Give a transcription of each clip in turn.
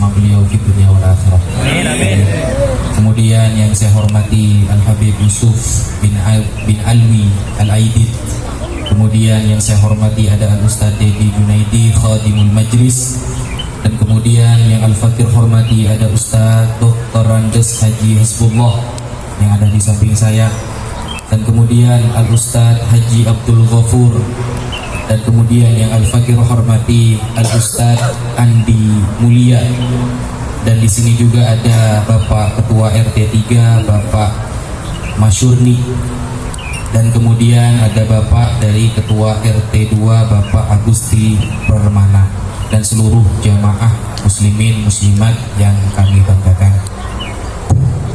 bersama beliau di dunia wal akhirah. Amin. Kemudian yang saya hormati Al-Habib Yusuf bin Alwi Al-Aidid. Kemudian yang saya hormati ada Al-Ustadz Dedi Junaidi Khadimul Majlis. Dan kemudian yang Al-Fakir hormati ada Ustadz Dr. Randes Haji Hizbullah yang ada di samping saya. Dan kemudian Al-Ustadz Haji Abdul Ghafur. Dan kemudian yang Al-Fakir hormati Al-Ustadz Andi Mulia. Dan di sini juga ada Bapak Ketua RT 3 Bapak Masyurni. Dan kemudian ada Bapak dari Ketua RT 2 Bapak Agusti Permana. Dan seluruh jamaah muslimin muslimat yang kami banggakan.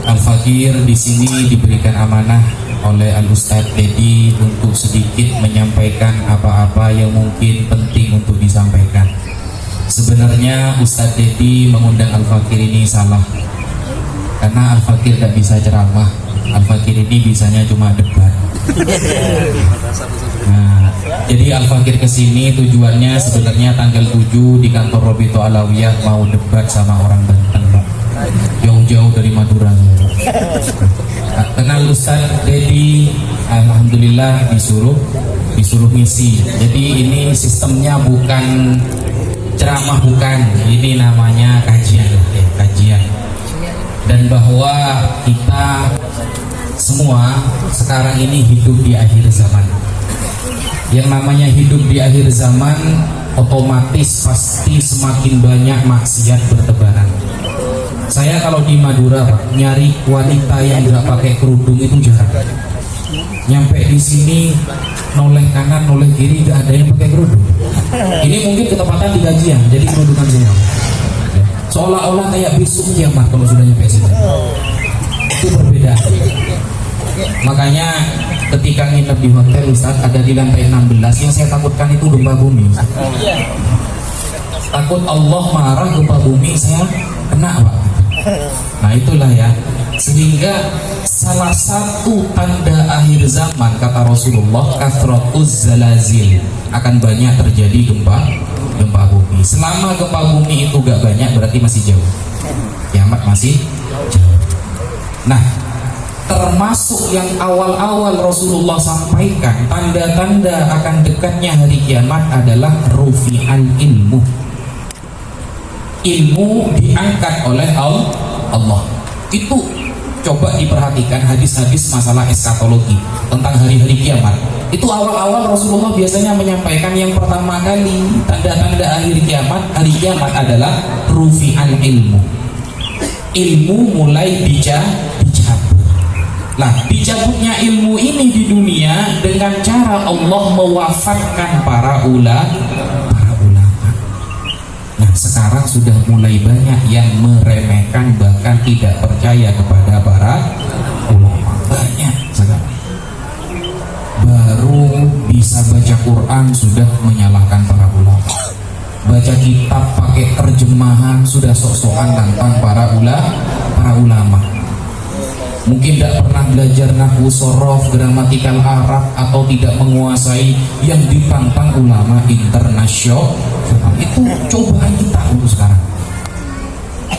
Al-Fakir di sini diberikan amanah oleh Al-Ustadz Dedi untuk sedikit menyampaikan apa-apa yang mungkin penting untuk disampaikan. Sebenarnya Ustadz Dedi mengundang Al-Fakir ini salah, karena Al-Fakir tidak bisa ceramah. Al-Fakir ini bisanya cuma debat. Nah, jadi Al-Fakir kesini tujuannya sebenarnya tanggal 7 di kantor Robito Alawiyah mau debat sama orang Banten, jauh-jauh dari Madura. Kenal Ustadz Dedi, alhamdulillah disuruh ngisi. Jadi ini sistemnya bukan ceramah, bukan, ini namanya kajian. Dan bahwa kita semua sekarang ini hidup di akhir zaman. Yang namanya hidup di akhir zaman otomatis pasti semakin banyak maksiat bertebaran. Saya kalau di Madura Pak, nyari wanita yang nggak pakai kerudung itu jarang. Nyampe di sini noleh kanan noleh kiri nggak ada yang pakai kerudung. Ini mungkin ketepatan di gajian, jadi kerudungan saya. Seolah-olah kayak besok kiamat kalau sudah nyampe sini. Itu perbedaan. Makanya ketika nginep di hotel Ustaz, ada di lantai 16, yang saya takutkan itu gempa bumi. Takut Allah marah, gempa bumi saya kena Pak. Nah itulah ya, sehingga salah satu tanda akhir zaman kata Rasulullah, kathratuz zalazil, akan banyak terjadi gempa bumi. Selama gempa bumi itu gak banyak berarti masih jauh, kiamat masih jauh. Nah, termasuk yang awal-awal Rasulullah sampaikan tanda-tanda akan dekatnya hari kiamat adalah rufi'al ilmu. Ilmu diangkat oleh Allah. Itu coba diperhatikan hadis-hadis masalah eskatologi tentang hari-hari kiamat. Itu awal-awal Rasulullah biasanya menyampaikan yang pertama kali tanda-tanda akhir kiamat, hari kiamat adalah rufi'al ilmu. Ilmu mulai dicabut. Nah, dicabutnya ilmu ini di dunia dengan cara Allah mewafatkan para ulama. Nah, sekarang sudah mulai banyak yang meremehkan bahkan tidak percaya kepada para ulama. Banyak sekarang. Baru bisa baca Quran sudah menyalahkan para ulama. Baca kitab pakai terjemahan sudah sok-sokan tentang para ulama. Mungkin tidak pernah belajar nahwu sorof, gramatikal Arab, atau tidak menguasai yang ditantang ulama internasional. Itu cobaan kita dulu sekarang.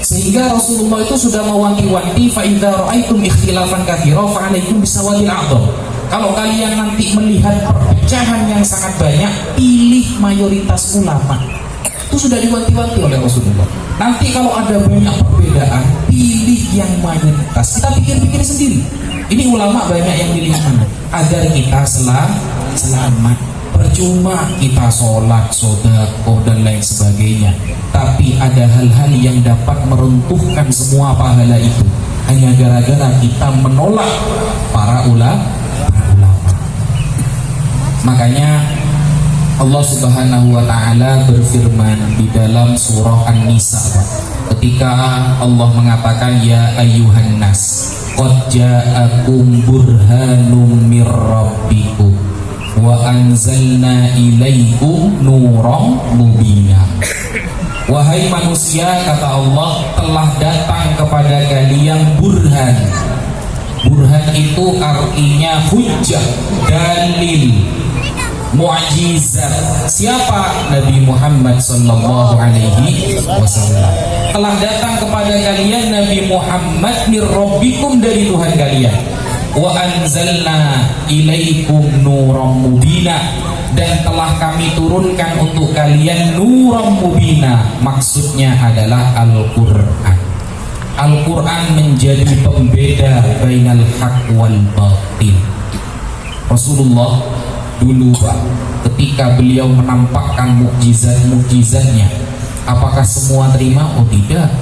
Sehingga Rasulullah itu sudah mewanti-wanti, fa idza ra'aitum ikhtilafan katsira fa 'alaikum bisawadil a'dham. Kalau kalian nanti melihat perpecahan yang sangat banyak, pilih mayoritas ulama. Itu sudah diwanti-wanti oleh Rasulullah. Nanti kalau ada banyak perbedaan, pilih yang mayoritas. Kita pikir-pikir sendiri. Ini ulama banyak yang pilih mana? Agar kita selamat. Percuma kita sholat, sedekah dan lain sebagainya, tapi ada hal-hal yang dapat meruntuhkan semua pahala itu hanya gara-gara kita menolak para ulama. Makanya Allah Subhanahu wa ta'ala berfirman di dalam surah An-Nisa ketika Allah mengatakan ya ayyuhan nas qad ja'akum burhanum mir rabbikum wa anzalna ilaikum nuran mubina. Wahai manusia, kata Allah, telah datang kepada kalian burhan. Burhan itu artinya hujjah, dalil. Mu'jizat. Siapa? Nabi Muhammad sallallahu alaihi wasallam. Telah datang kepada kalian Nabi Muhammad mir rabbikum, dari Tuhan kalian. Wa anzalna ilaikum nuram mubina, dan telah kami turunkan untuk kalian nuram mubina. Maksudnya adalah Al-Qur'an. Al-Quran menjadi pembeda bainal haq wal batil. Rasulullah dulu Pak, ketika beliau menampakkan mukjizat-mukjizatnya, apakah semua terima? Oh tidak,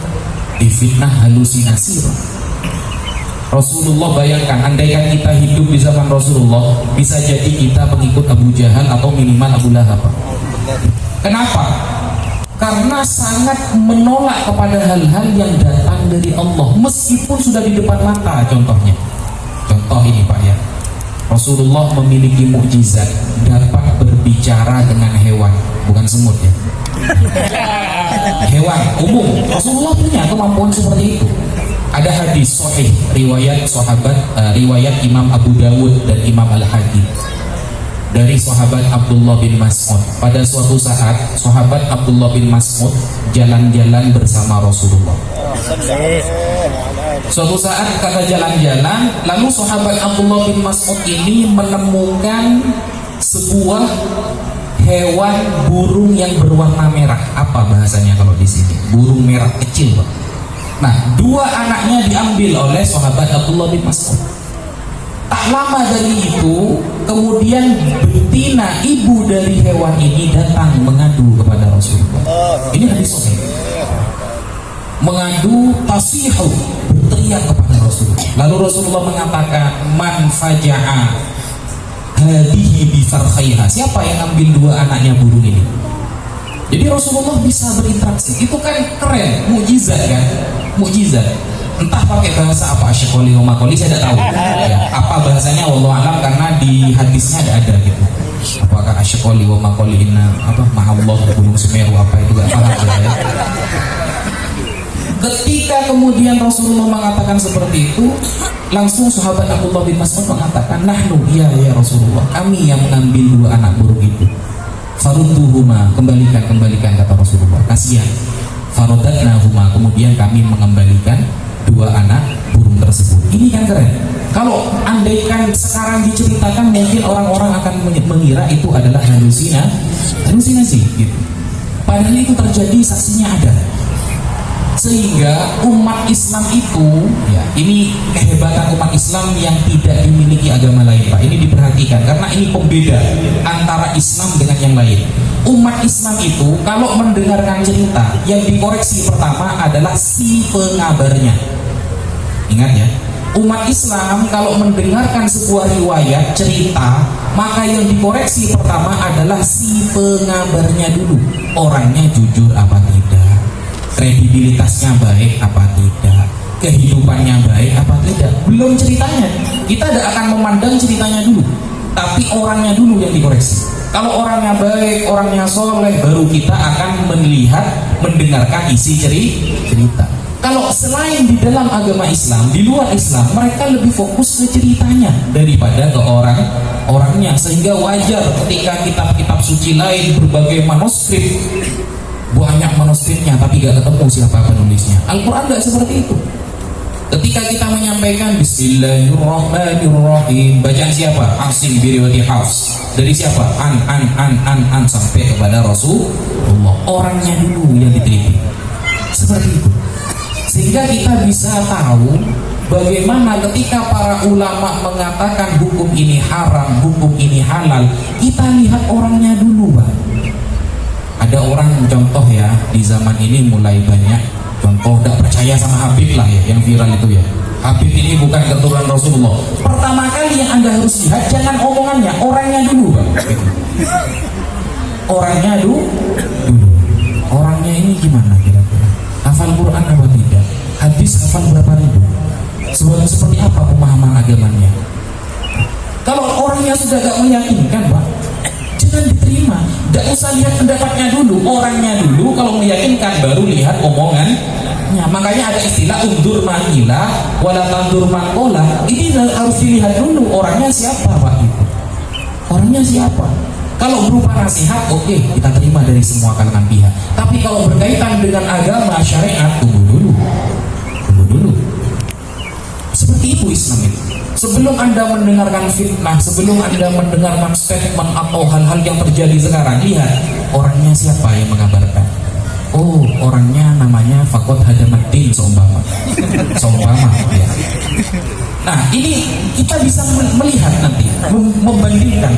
difitnah, halusinasi Pak. Rasulullah bayangkan, andaikan kita hidup di zaman Rasulullah, bisa jadi kita pengikut Abu Jahal atau minimal Abu Lahab. Kenapa? Karena sangat menolak kepada hal-hal yang datang dari Allah, meskipun sudah di depan mata. Contohnya, contoh ini Pak ya, Rasulullah memiliki mukjizat, dapat berbicara dengan hewan, bukan semut ya, hewan umum. Rasulullah punya kemampuan seperti itu. Ada hadis sahih riwayat sahabat, riwayat Imam Abu Dawud dan Imam Al-Hakim, dari sahabat Abdullah bin Mas'ud. Pada suatu saat sahabat Abdullah bin Mas'ud jalan-jalan bersama Rasulullah. Suatu saat kata jalan-jalan, lalu sahabat Abdullah bin Mas'ud ini menemukan sebuah hewan burung yang berwarna merah. Apa bahasanya kalau di sini? Burung merah kecil, Pak. Nah, dua anaknya diambil oleh sahabat Abdullah bin Mas'ud. Tak lama dari itu, kemudian betina ibu dari hewan ini datang mengadu kepada Rasulullah. Ini hadis sahih. Mengadu, tasihu, berteriak kepada Rasulullah. Lalu Rasulullah mengatakan, man faja'a hadihi bi farkhaiha. Siapa yang ambil dua anaknya burung ini? Jadi Rasulullah bisa berinteraksi. Itu kan keren, mukjizat kan? Mukjizat. Entah pakai bahasa apa, asyikoli wa makoli, saya tidak tahu ya, apa bahasanya wallahu alam, karena di hadisnya ada gitu. Apakah asyikoli wa makoli inna apa ma'allah gunung Semeru, apa itu gak paham ya. Ketika kemudian Rasulullah mengatakan seperti itu, langsung sahabat Abdullah bin Mas'ud mengatakan, nahnu, ya Rasulullah, kami yang mengambil dua anak burung itu. Farudduhuma, kembalikan kata Rasulullah, kasihan. Farodatnahuma, kemudian kami mengembalikan dua anak burung tersebut. Ini kan keren. Kalau andaikan sekarang diceritakan, mungkin orang-orang akan mengira itu adalah halusinasi gitu. Padahal itu terjadi, saksinya ada. Sehingga umat Islam itu ya, ini kehebatan umat Islam yang tidak dimiliki agama lain Pak. Ini diperhatikan karena ini pembeda antara Islam dengan yang lain. Umat Islam itu kalau mendengarkan cerita, yang dikoreksi pertama adalah si pengabarnya. Ingat ya, umat Islam kalau mendengarkan sebuah riwayat cerita, maka yang dikoreksi pertama adalah si pengabarnya dulu. Orangnya jujur apa tidak, kredibilitasnya baik apa tidak, kehidupannya baik apa tidak. Belum ceritanya, kita tidak akan memandang ceritanya dulu, tapi orangnya dulu yang dikoreksi. Kalau orangnya baik, orangnya soleh, baru kita akan melihat, mendengarkan isi cerita. Kalau selain di dalam agama Islam, di luar Islam, mereka lebih fokus ke ceritanya daripada ke orangnya. Sehingga wajar ketika kitab-kitab suci lain, berbagai manuskrip, banyak manuskripnya tapi gak ketemu siapa penulisnya. Al-Quran gak seperti itu. Ketika kita menyampaikan Bismillahirrahmanirrahim, bacaan siapa? Asim biriwati Hafs. Dari siapa? An sampai kepada Rasulullah. Orangnya dulu yang diteliti. Seperti itu. Sehingga kita bisa tahu bagaimana ketika para ulama mengatakan hukum ini haram, hukum ini halal, kita lihat orangnya dulu, Pak. Ada orang contoh ya, di zaman ini mulai banyak contoh tidak percaya sama Habib lah ya, yang viral itu ya. Habib ini bukan keturunan Rasulullah. Pertama kali yang Anda harus lihat jangan omongannya, orangnya dulu, Pak. Orangnya dulu. Orangnya ini gimana kira-kira? Hafal Quran apa tidak? Hadis hafal berapa ribu? Seperti apa pemahaman agamanya? Kalau orangnya sudah gak meyakinkan, Pak, jangan diterima. Gak usah lihat pendapatnya dulu, orangnya dulu. Kalau meyakinkan baru lihat omongannya. Makanya ada istilah undur manila wala tandur mangkola. Ini harus dilihat dulu orangnya siapa, Pak. Orangnya siapa? Kalau berupa nasihat, oke, kita terima dari semua kalangan pihak. Tapi kalau berkaitan dengan agama, syariat, tunggu dulu. Seperti itu Islam itu. Sebelum Anda mendengarkan fitnah, sebelum Anda mendengarkan statement atau hal-hal yang terjadi sekarang, lihat orangnya siapa yang mengabarkan. Oh, orangnya namanya Fakot Hadamaddin seumpama ya. Nah, ini kita bisa melihat nanti, membandingkan.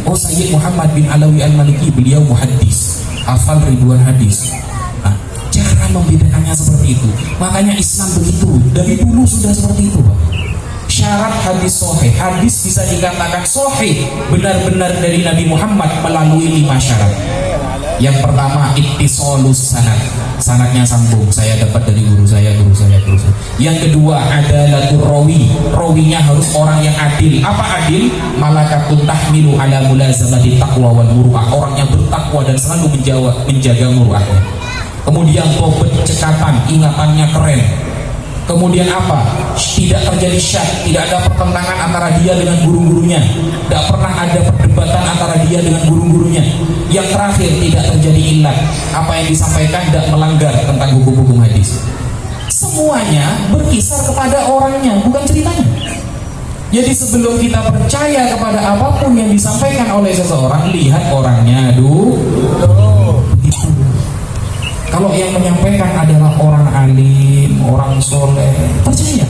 Oh, Sayyid Muhammad bin Alawi Al-Maliki, beliau muhaddis, hafal ribuan hadis. Nah, cara membedakannya seperti itu. Makanya Islam begitu, dari dulu sudah seperti itu, Pak. Syarat hadis sahih, hadis bisa dikatakan sahih benar-benar dari Nabi Muhammad melalui 5 syarat. Yang pertama, ittisalus sanad, sanadnya sambung, saya dapat dari guru saya. Yang kedua, adalatul rawi, rawinya harus orang yang adil. Apa adil? Malakatun tahmilu ala mulazamati taqwa wal muru'ah, orang yang bertakwa dan selalu menjaga muru'ahnya. Kemudian tobat cekatan, ingatannya keren. Kemudian apa? Tidak terjadi syak, tidak ada pertentangan antara dia dengan guru-gurunya, tidak pernah ada perdebatan antara dia dengan guru-gurunya. Yang terakhir, tidak terjadi ilat, apa yang disampaikan tidak melanggar tentang hukum-hukum hadis. Semuanya berkisar kepada orangnya, bukan ceritanya. Jadi sebelum kita percaya kepada apapun yang disampaikan oleh seseorang, lihat orangnya dulu. Kalau yang menyampaikan adalah orang alim, orang soleh, percaya.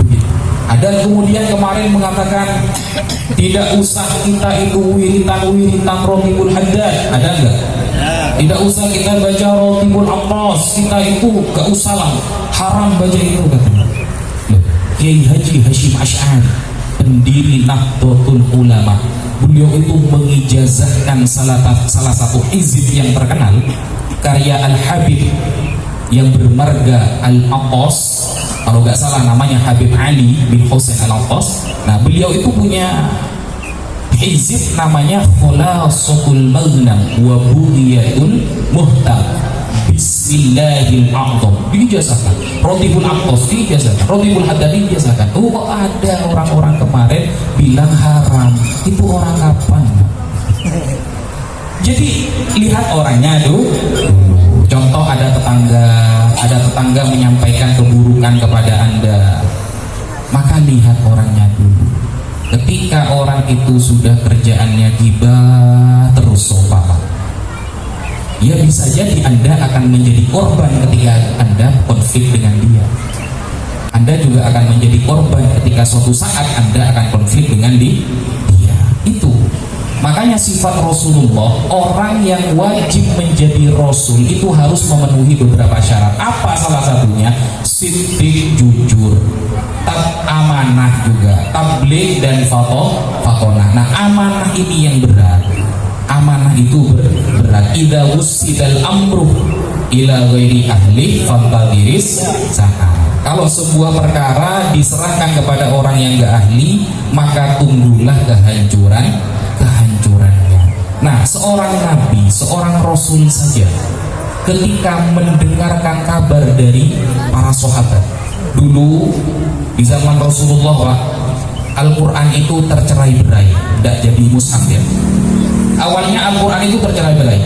Begitu. Ada kemudian kemarin mengatakan tidak usah kita itu wiritan Rotibul Haddad, ada enggak? Tidak usah kita baca Rotibul Abbas, kita itu gak usah lah, haram baca itu katanya. Kiai Haji Hashim Asy'ari, pendiri Nahdlatul Ulama, beliau itu mengijazahkan salah satu hizib yang terkenal, karya Al-Habib yang bermarga Al-Attas, kalau nggak salah namanya Habib Ali bin Husain Al-Attas. Nah, beliau itu punya hizib namanya Khulasatul Maghnam wa Budiyatul Muhtam Bismillahil A'zam, dijazahkan. Rotibul Attas dijazahkan, Rotibul Haddad dijazahkan. Oh, kok ada orang-orang kemarin bilang haram, itu orang kapan? Jadi lihat orangnya dulu. Contoh, ada tetangga menyampaikan keburukan kepada Anda, maka lihat orangnya dulu. Ketika orang itu sudah kerjaannya gibah terus sopah, ya bisa jadi Anda akan menjadi korban ketika Anda konflik dengan dia. Anda juga akan menjadi korban ketika suatu saat Anda akan konflik dengan dia. Itu makanya sifat Rasulullah, orang yang wajib menjadi Rasul itu harus memenuhi beberapa syarat. Apa salah satunya? Siddiq, jujur, amanah juga, tabligh dan fatonah. Nah, amanah ini yang berat. Amanah itu berat. Idza wusidal amru ila ghairi ahli fantadiris sa'a. Kalau sebuah perkara diserahkan kepada orang yang gak ahli, maka tunggulah kehancurannya. Nah, seorang nabi, seorang rasul saja, ketika mendengarkan kabar dari para sahabat dulu di zaman Rasulullah, Al-Quran itu tercerai-berai, tidak jadi mushaf ya. Awalnya Al-Quran itu tercerai-berai.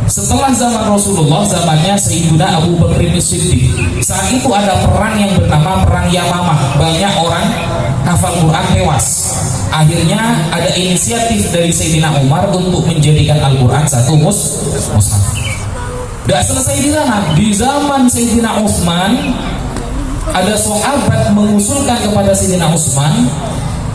Setelah zaman Rasulullah, zamannya Sayyidina Abu Bakr As-Siddiq, saat itu ada perang yang bernama Perang Yamamah. Banyak orang hafal Quran tewas. Akhirnya ada inisiatif dari Sayyidina Umar untuk menjadikan Al-Quran satu mushaf. Tidak selesai di sana. Di zaman Sayyidina Utsman, ada sahabat mengusulkan kepada Sayyidina Utsman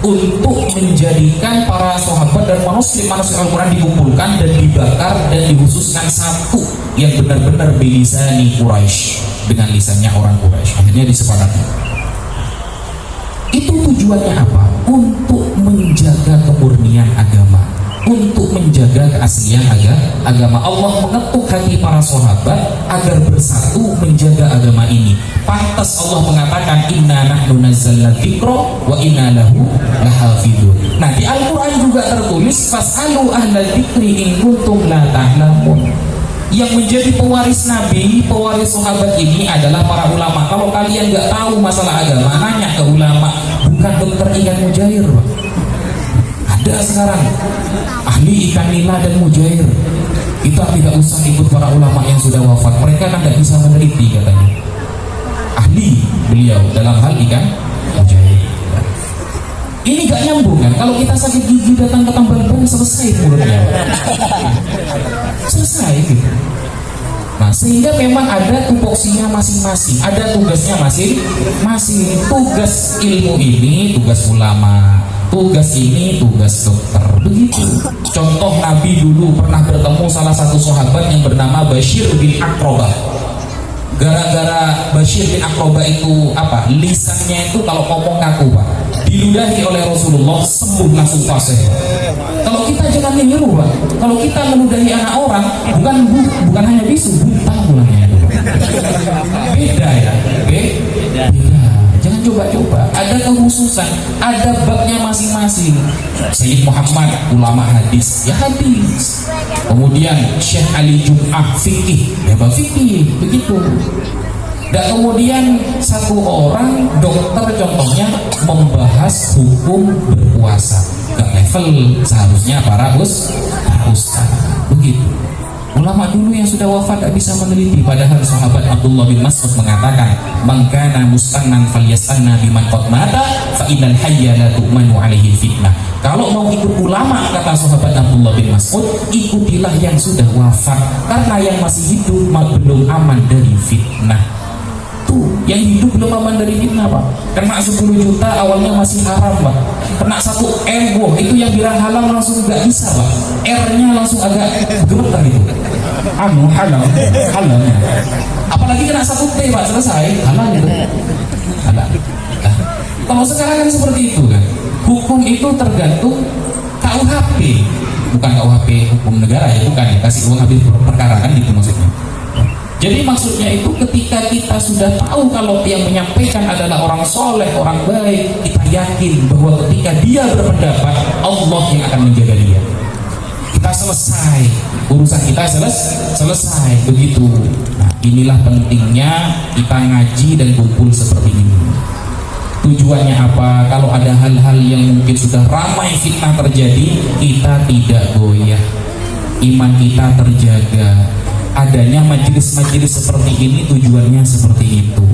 untuk menjadikan para sahabat dan manuskrip Al-Quran dikumpulkan dan dibakar dan dikhususkan satu yang benar-benar bilisani Quraisy, dengan lisannya orang Quraisy. Akhirnya disepakati. Itu tujuannya apa? Untuk menjaga kemurnian agama, untuk menjaga keaslian agama. Allah mengetuk hati para sahabat agar bersatu menjaga agama ini. Pantas Allah mengatakan inna nahnu nazzalna dzikra wa inna lahu lahafidun. Nah, di Al-Quran juga tertulis fas'alu ahla dzikri in kuntum la ta'lamun. Yang menjadi pewaris Nabi, pewaris sahabat ini adalah para ulama. Kalau kalian nggak tahu masalah agama, nanya ke ulama, bukan dokter Ikan Mujair, Pak. Ada sekarang ahli ikan nila dan mujair. Kita tidak usah ikut para ulama yang sudah wafat, mereka kan tidak bisa meneliti katanya. Ahli beliau dalam hal ikan mujair. Ini gak nyambung kan? Kalau kita sakit gigi datang ke tambal ban, selesai mulutnya, selesai gitu. Nah, sehingga memang ada tupoksinya masing-masing, ada tugasnya masing-masing. Tugas ilmu ini tugas ulama, tugas ini tugas dokter. Begitu. Contoh, Nabi dulu pernah bertemu salah satu sahabat yang bernama Bashir bin Aqrabah. Gara-gara Bashir bin Aqrabah itu apa? Lisannya itu kalau ngomong kaku, Pak. Diludahi oleh Rasulullah, sembuh langsung fasih. Kalau kita jangan niru, Pak. Kalau kita meludahi anak orang, bukan hanya bisu, buta mulanya. Beda ya, beda. Jangan coba-coba. Ada kekhususan, ada babnya masing-masing. Sayyid Muhammad, ulama hadis, ya hadis. Kemudian Syekh Ali Jum'ah, fikih, ya fikih, begitu. Dan kemudian satu orang dokter contohnya membahas hukum berpuasa ke level seharusnya para ustaz. Begitu. Ulama dulu yang sudah wafat tak bisa meneliti, padahal sahabat Abdullah bin Mas'ud mengatakan, "Man kana mustannan falyastanna biman qad mata fa innal hayya la tu'manu alaihi fitnah." Kalau mau ikut ulama, kata sahabat Abdullah bin Mas'ud, ikutilah yang sudah wafat, karena yang masih hidup belum aman dari fitnah. Yang hidup belum aman dari fitnah, Pak. Kena 10 juta awalnya masih haram, Pak. Kena 1 M, itu yang bilang halal langsung nggak bisa, Pak. R-nya langsung agak gemetar itu. Halalnya. Apalagi kena 1 T, Pak, selesai halal itu. Halal. Nah, kalau sekarang kan seperti itu kan. Hukum itu tergantung KUHP, bukan KUHP hukum negara ya, bukan ya. Kasih uang habis perkara kan gitu maksudnya. Jadi maksudnya itu ketika kita sudah tahu kalau yang menyampaikan adalah orang soleh, orang baik, kita yakin bahwa ketika dia berpendapat, Allah yang akan menjaga dia. Kita selesai, urusan kita selesai, begitu. Nah, inilah pentingnya kita ngaji dan kumpul seperti ini. Tujuannya apa? Kalau ada hal-hal yang mungkin sudah ramai fitnah terjadi, kita tidak goyah, iman kita terjaga. Adanya majelis-majelis seperti ini tujuannya seperti itu.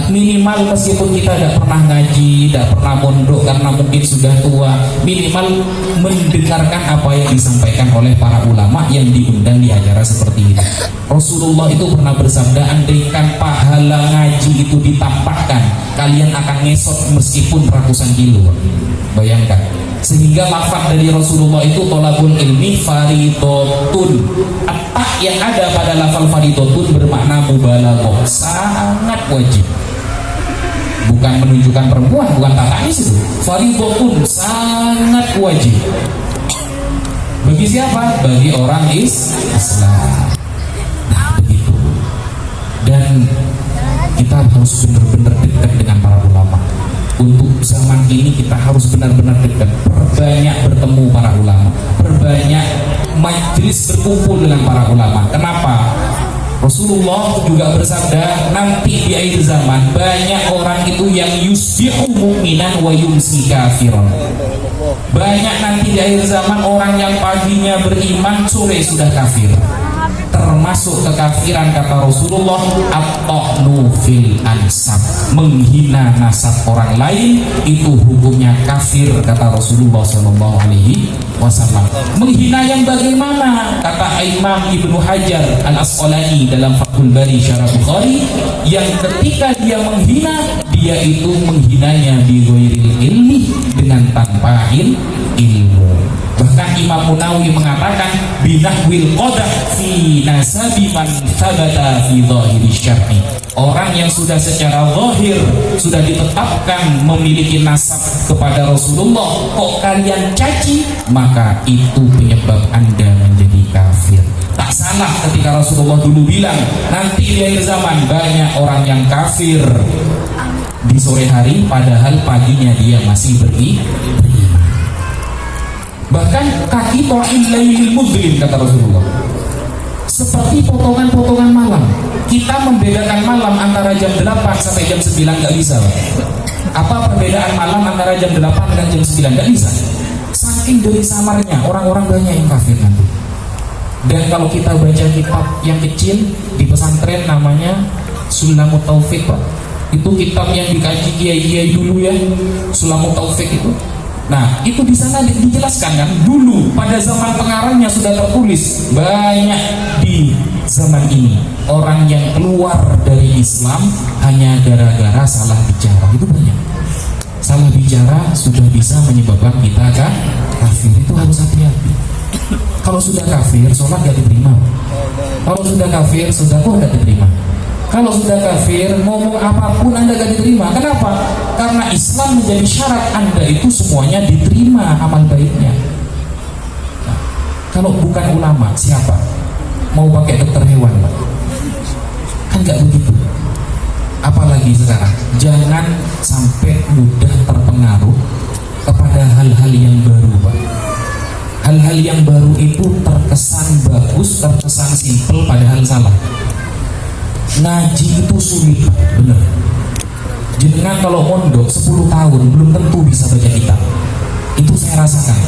Minimal meskipun kita tidak pernah ngaji, tidak pernah mondok karena mungkin sudah tua, minimal mendengarkan apa yang disampaikan oleh para ulama yang diundang di acara seperti ini. Rasulullah itu pernah bersabda, andaikan pahala ngaji itu ditampakkan, kalian akan ngesot meskipun ratusan kilo. Bayangkan. Sehingga lafaz dari Rasulullah itu tolabul ilmi faridotun. Tak yang ada pada lafal faridotun bermakna mubalaghah, sangat wajib. Bukan menunjukkan perempuan, bukan tatanis itu. Faridotun sangat wajib. Bagi siapa? Bagi orang Islam. Nah, begitu. Dan kita harus benar-benar dekat dengan para ulama. Untuk zaman ini kita harus benar-benar dekat, perbanyak bertemu para ulama, perbanyak majelis berkumpul dengan para ulama. Kenapa? Rasulullah juga bersabda, nanti di akhir zaman banyak orang itu yang yusbihu mu'minan wa yumsi kafiran. Banyak nanti di akhir zaman orang yang paginya beriman, sore sudah kafir. Termasuk kekafiran kata Rasulullah, at-ta'nu fil ansab, menghina nasab orang lain itu hukumnya kafir kata Rasulullah Shallallahu Alaihi Wasallam. Menghina yang bagaimana? Kata Imam Ibnu Hajar Al-Asqalani dalam Fathul Bari Syarah Bukhari, yang ketika dia menghina, dia itu menghinanya bi ghairil ilmi, dengan tanpa ilmu. Bahkan Imam Munawi mengatakan binahwil qadah fi nasabi man thabata fi dhahiri syar'i. Orang yang sudah secara zahir sudah ditetapkan memiliki nasab kepada Rasulullah, kok kalian caci, maka itu penyebab Anda menjadi kafir. Tak salah ketika Rasulullah dulu bilang, nanti di akhir zaman banyak orang yang kafir di sore hari, padahal paginya dia masih beriman. Bahkan kaki ta'il lailil mudlim kata Rasulullah, seperti potongan-potongan malam. Kita membedakan malam antara jam 8 sampai jam 9 nggak bisa. Apa perbedaan malam antara jam 8 dan jam 9? Nggak bisa. saking dari samarnya orang-orang banyak yang kafir nanti. Dan kalau kita baca kitab yang kecil di pesantren namanya Sulamut Taufik, Pak. Itu kitab yang dikaji kiai-kiai dulu ya, Sulamut Taufik itu. Nah, itu di sana dijelaskan kan, dulu pada zaman pengarangnya sudah tertulis banyak di zaman ini orang yang keluar dari Islam hanya gara-gara salah bicara. Itu banyak. Salah bicara sudah bisa menyebabkan kita kan kafir. Itu harus hati-hati. Kalau sudah kafir, sholat gak diterima. Kalau sudah kafir, sedekah gak diterima. Kalau sudah kafir, ngomong apapun Anda gak diterima. Kenapa? Karena Islam menjadi syarat Anda itu semuanya diterima amal baiknya. Nah, kalau bukan ulama, siapa? Mau pakai dokter hewan, Pak? Kan gak begitu. Apalagi sekarang, jangan sampai mudah terpengaruh kepada hal-hal yang baru, Pak. Hal-hal yang baru itu terkesan bagus, terkesan simpel, padahal salah. Ngaji itu sulit, bener. Jenengan kalau mondok 10 tahun belum tentu bisa baca kitab. Itu saya rasakan.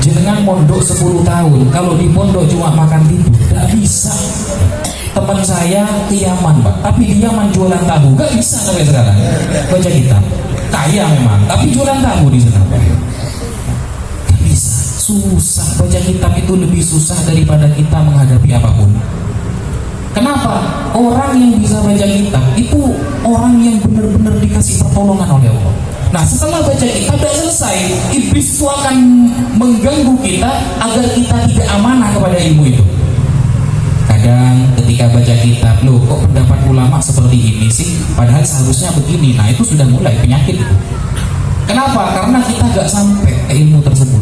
Jenengan mondok 10 tahun, kalau di pondok cuma makan tidur, gak bisa. Teman saya ke Yaman, Pak, tapi di Yaman jualan tahu, gak bisa sampai sekarang baca kitab. Kaya memang, tapi jualan tahu di sana, Pak. Gak bisa, susah. Baca kitab itu lebih susah daripada kita menghadapi apapun. Kenapa? Orang yang bisa baca kitab itu orang yang benar-benar dikasih pertolongan oleh Allah. Nah, setelah baca kitab sudah selesai, iblis itu akan mengganggu kita agar kita tidak amanah kepada ilmu itu. Kadang ketika baca kitab, loh kok pendapat ulama seperti ini sih, padahal seharusnya begini. Nah, itu sudah mulai penyakit itu. Kenapa? Karena kita gak sampai ke ilmu tersebut.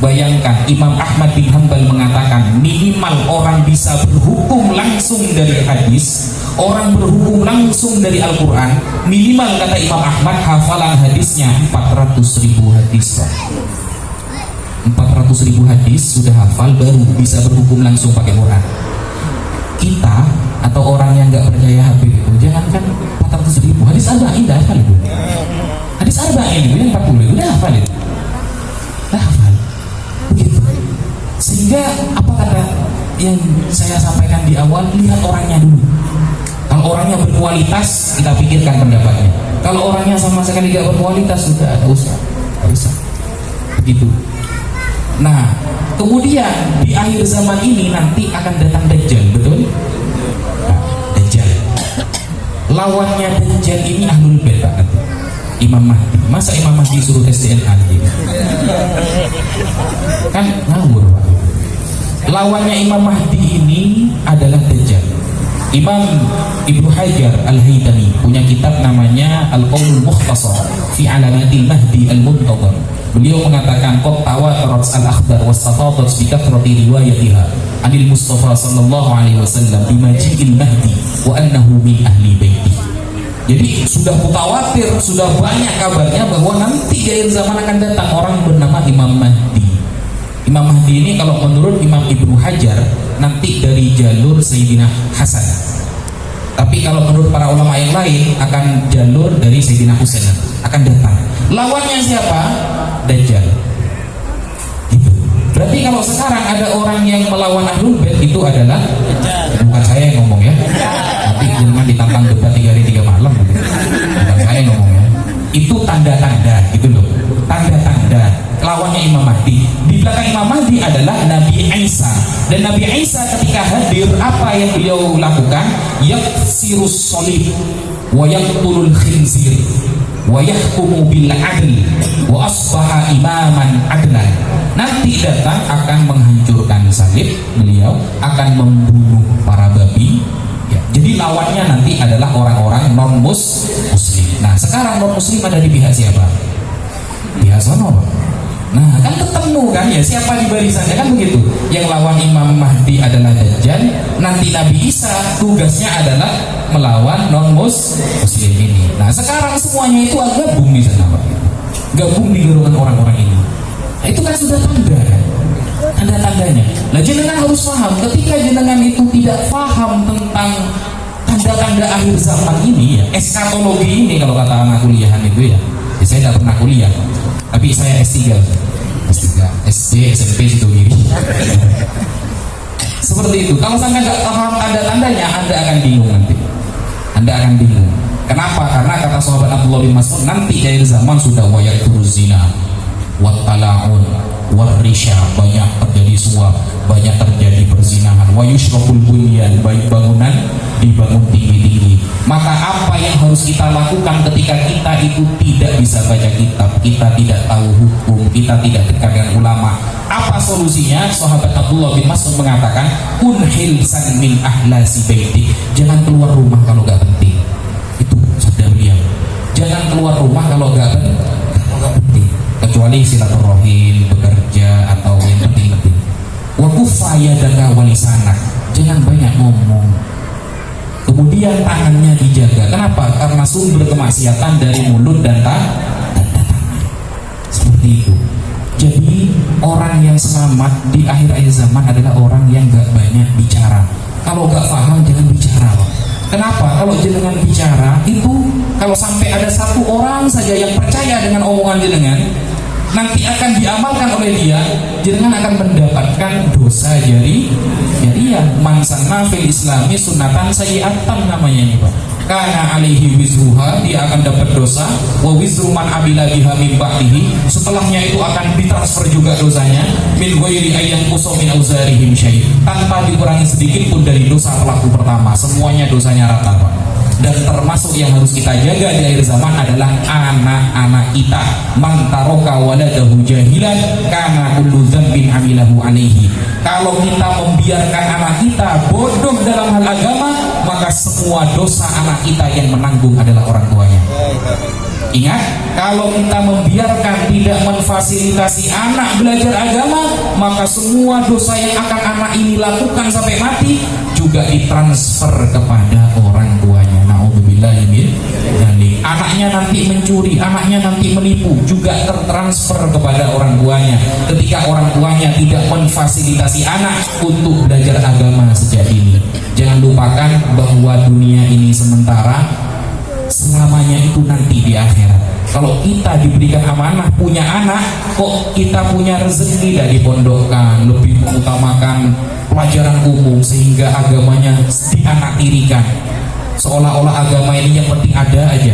Bayangkan Imam Ahmad bin Hanbal mengatakan minimal orang bisa berhukum langsung dari hadis, orang berhukum langsung dari Al-Quran, minimal kata Imam Ahmad hafalan hadisnya 400.000 hadis. 400.000 hadis sudah hafal baru bisa berhukum langsung pakai Quran. Kita atau orang yang nggak percaya Habib itu jangankan 400.000 hadis arba'in dah hafal itu. Hadis arba'in itu yang 40 udah hafal itu. Dah hafal. Begitu. Sehingga apa kata yang saya sampaikan di awal, lihat orangnya dulu. Kalau orangnya berkualitas, kita pikirkan pendapatnya. Kalau orangnya sama sekali gak berkualitas, sudah ada usah. Begitu. Nah, kemudian di akhir zaman ini nanti akan datang Dajjal, betul? Nah, Dajjal. Lawannya Dajjal ini Ahlul Bait, Pak. Imam Mahdi. Masa Imam Mahdi suruh tes DNA gitu? Kan ngawur, Pak. Lawannya Imam Mahdi ini adalah Dajjal. Imam Ibnu Hajar Al-Haytami punya kitab namanya Al-Qaulul Mukhtasar fi Alamatil Mahdi Al-Muntadhar. Beliau mengatakan qad tawatarat al-akhbar wastafadat bi kathrati riwayatiha anil Mustafa sallallahu alaihi wasallam bimaji'il Mahdi wa annahu min ahli baiti. Jadi sudah mutawatir, sudah banyak kabarnya bahwa nanti di akhir zaman akan datang orang bernama Imam Mahdi. Imam Mahdi ini kalau menurut Imam Ibnu Hajar nanti dari jalur Sayyidina Hasan. Tapi kalau menurut para ulama yang lain akan jalur dari Sayyidina Husain akan datang. Lawannya siapa? Dajjal. Gitu. Berarti kalau sekarang ada orang yang melawan Ahlul Bait itu adalah bukan saya yang ngomong ya. Nanti jangan ditantang debat 3 hari 3 malam gitu. Bukan saya yang ngomong ya. Itu tanda-tanda gitu loh. Tanda-tanda lawannya Imam Mahdi. Di belakang Imam Mahdi adalah Nabi Isa. Dan Nabi Isa ketika hadir, apa yang beliau lakukan? Yaksirus solib wa yaqtulul khinzir wa yahkumu bil adl wa asbaha imaman adlan. Nanti datang akan menghancurkan salib, beliau akan membunuh para babi ya. Jadi lawannya nanti adalah orang-orang non-muslim. Nah, sekarang non-muslim ada di pihak siapa? Pihak sono, Pak. Nah, kan ketemu kan ya siapa di barisannya kan begitu. Yang lawan Imam Mahdi adalah Dajjal, nanti Nabi Isa tugasnya adalah melawan non-muslim ini. Nah, sekarang semuanya itu gabung di sana, Pak. Gabung di golongan orang-orang ini. Nah, itu kan sudah tanda kan? Tanda-tandanya. Nah, jenengan harus paham ketika jenengan itu tidak paham tentang tanda-tanda akhir zaman ini ya, eskatologi ini kalau kata anak kuliahan itu ya. Saya tidak pernah kuliah, tapi saya S3. SD, SMP situ kiri. Seperti itu. Kalau sampai nggak paham tanda-tandanya, Anda akan bingung nanti. Anda akan bingung. Kenapa? Karena kata sahabat Abdullah bin Mas'ud, nanti akhir zaman sudah wayaturuz zina, wattala'un, warisya, banyak terjadi suap, banyak terjadi perzinahan, wayushraful bunyan, baik bangunan dibangun tinggi-tinggi. Maka apa yang harus kita lakukan ketika kita itu tidak bisa baca kitab, kita tidak tahu hukum, kita tidak dekat dengan ulama? Apa solusinya? Sahabat Abdullah bin Mas'ud mengatakan, unhilsan min ahlasi baitik, jangan keluar rumah kalau gak penting. Itu sabda beliau, jangan keluar rumah kalau gak penting, kecuali silaturahim, bekerja, atau yang penting-penting. Wa kuffa yadaka wa lisanak, jangan banyak ngomong. Kemudian tangannya dijaga. Kenapa? Karena sumber kemaksiatan dari mulut dan tangan. Seperti itu. Jadi orang yang selamat di akhir-akhir zaman adalah orang yang gak banyak bicara. Kalau gak paham jangan bicara. Kenapa? Kalau jenengan bicara itu, kalau sampai ada satu orang saja yang percaya dengan omongan jenengan, nanti akan diamalkan oleh dia, jenengan akan mendapatkan dosa jariyah. Man sanna fil islami sunnatan sayyi'atan, namanya ini Pak. Karena alaihi wizruha, dia akan dapat dosa, wa wizru man amila biha min ba'dihi, setelahnya itu akan ditransfer juga dosanya, min ghairi ayyan qusa min auzarihim syai', tanpa dikurangi sedikit pun dari dosa pelaku pertama. Semuanya dosanya rata Pak. Dan termasuk yang harus kita jaga di akhir zaman adalah anak-anak kita. Man taraka waladahu jahilan kana kullu dzambin amilahu alaihi. Kalau kita membiarkan anak kita bodoh dalam hal agama, maka semua dosa anak kita yang menanggung adalah orang tuanya. Ingat, kalau kita membiarkan, tidak memfasilitasi anak belajar agama, maka semua dosa yang akan anak ini lakukan sampai mati juga ditransfer kepada orang tuanya. Na'udzubillahi min dzalik. Anaknya nanti mencuri, anaknya nanti menipu, juga tertransfer kepada orang tuanya. Ketika orang tuanya tidak memfasilitasi anak untuk belajar agama sejak dini. Jangan lupakan bahwa dunia ini sementara, selamanya itu nanti di akhirat. Kalau kita diberikan amanah punya anak, kok kita punya rezeki tidak dipondokkan, lebih mengutamakan pelajaran umum sehingga agamanya dianaktirikan, seolah-olah agama ini yang penting ada aja,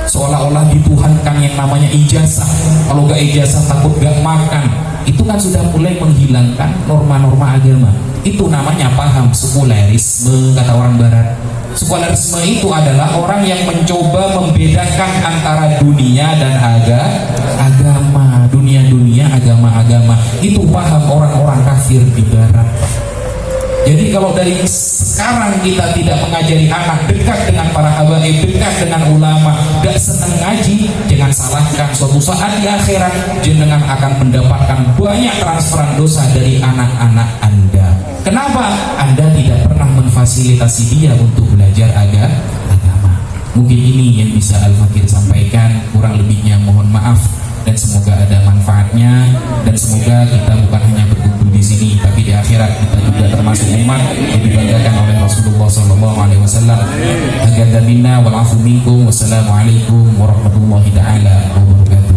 seolah-olah dituhankan yang namanya ijazah. Kalau gak ijazah takut gak makan. Itu kan sudah mulai menghilangkan norma-norma agama. Itu namanya paham sekulerisme, kata orang barat. Sekulerisme itu adalah orang yang mencoba membedakan antara dunia dan agama, dunia-dunia, agama-agama. Itu paham orang-orang kafir di barat. Jadi kalau dari sekarang kita tidak mengajari anak dekat dengan para habaib, dekat dengan ulama, gak senang ngaji, jangan salahkan suatu saat di akhirat jenengan akan mendapatkan banyak transferan dosa dari anak-anak Anda. Kenapa? Anda tidak pernah memfasilitasi dia untuk belajar agama. Mungkin ini yang bisa Al-Fakir sampaikan, kurang lebihnya mohon maaf, dan semoga ada manfaatnya, dan semoga kita bukan hanya berkumpul di sini, tapi di akhirat kita juga termasuk umat yang dibanggakan oleh Rasulullah SAW. Hagada minna wal afu minkum. Wassalamualaikum warahmatullahi taala wabarakatuh.